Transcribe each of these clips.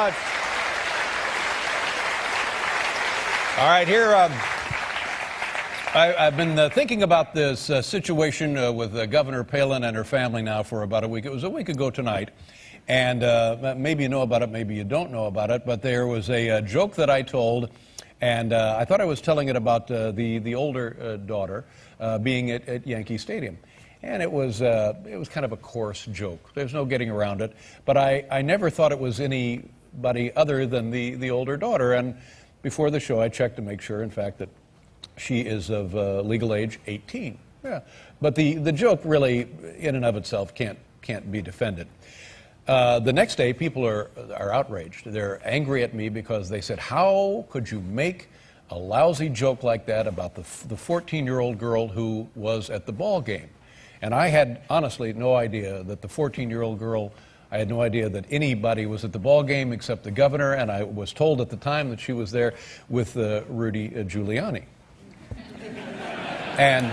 much. All right, here, I've been thinking about this situation with Governor Palin and her family now for about a week. It was a week ago tonight, and maybe you know about it, maybe you don't know about it, but there was a joke that I told, and I thought I was telling it about the older daughter being at Yankee Stadium. And it was kind of a coarse joke. There's no getting around it. But I never thought it was anybody other than the older daughter. And before the show, I checked to make sure, in fact, that she is of legal age 18. Yeah. But the joke really, in and of itself, can't be defended. The next day, people are outraged. They're angry at me because they said, how could you make a lousy joke like that about the 14-year-old girl who was at the ball game? And I had, honestly, no idea that the 14-year-old girl, I had no idea that anybody was at the ball game except the governor, and I was told at the time that she was there with Rudy Giuliani. And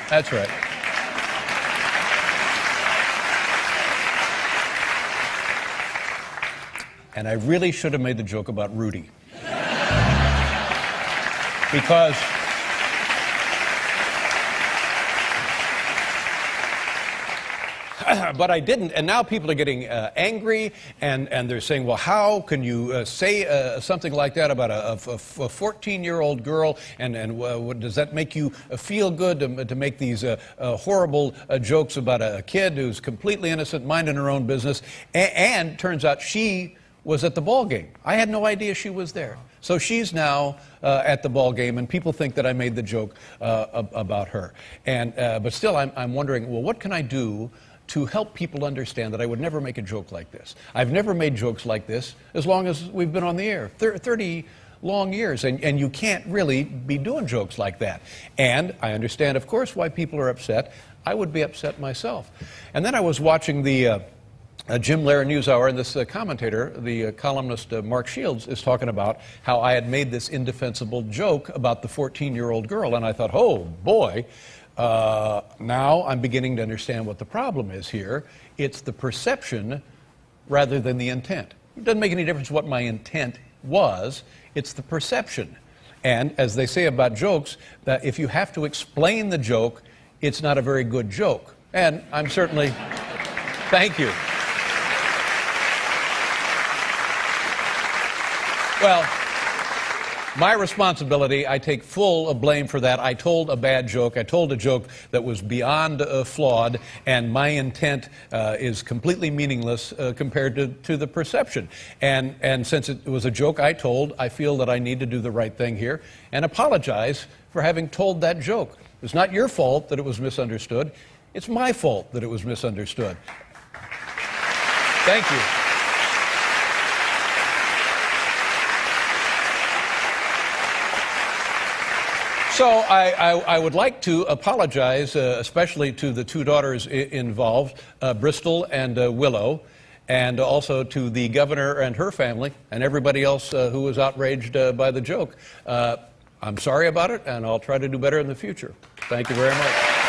that's right. And I really should have made the joke about Rudy. Because but I didn't, and now people are getting angry, and they're saying, well, how can you say something like that about a 14-year-old girl, and does that make you feel good to make these horrible jokes about a kid who's completely innocent, minding her own business, and turns out she was at the ball game. I had no idea she was there. So she's now at the ball game, and people think that I made the joke about her. And but still, I'm wondering, well, what can I do to help people understand that I would never make a joke like this? I've never made jokes like this as long as we've been on the air, 30 long years, and you can't really be doing jokes like that. And I understand, of course, why people are upset. I would be upset myself. And then I was watching the Jim Lehrer NewsHour, and this commentator, the columnist Mark Shields, is talking about how I had made this indefensible joke about the 14-year-old girl, and I thought, oh boy, now I'm beginning to understand what the problem is here. It's the perception rather than the intent. It doesn't make any difference what my intent was, it's the perception. And as they say about jokes, that if you have to explain the joke, it's not a very good joke. And I'm certainly, thank you. Well, my responsibility, I take full blame for that. I told a bad joke. I told a joke that was beyond flawed, and my intent is completely meaningless compared to the perception. And since it was a joke I told, I feel that I need to do the right thing here and apologize for having told that joke. It's not your fault that it was misunderstood. It's my fault that it was misunderstood. Thank you. So I would like to apologize, especially to the two daughters involved, Bristol and Willow, and also to the governor and her family, and everybody else who was outraged by the joke. I'm sorry about it, and I'll try to do better in the future. Thank you very much.